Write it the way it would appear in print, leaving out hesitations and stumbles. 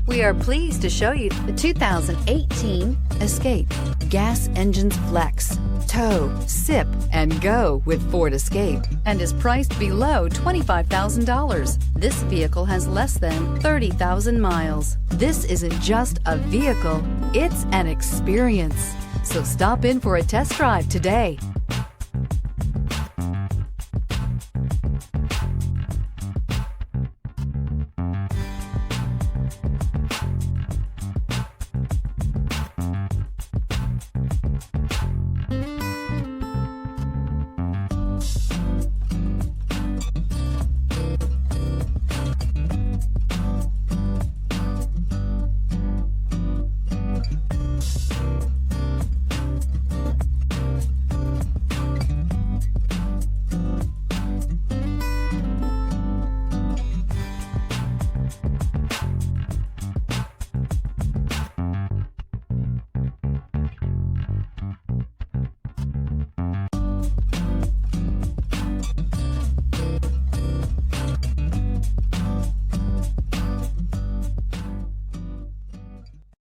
We are pleased to show you the 2018 Escape. Gas engines flex, tow, sip, and go with Ford Escape, and is priced below $25,000. This vehicle has less than 30,000 miles. This isn't just a vehicle, it's an experience. So stop in for a test drive today.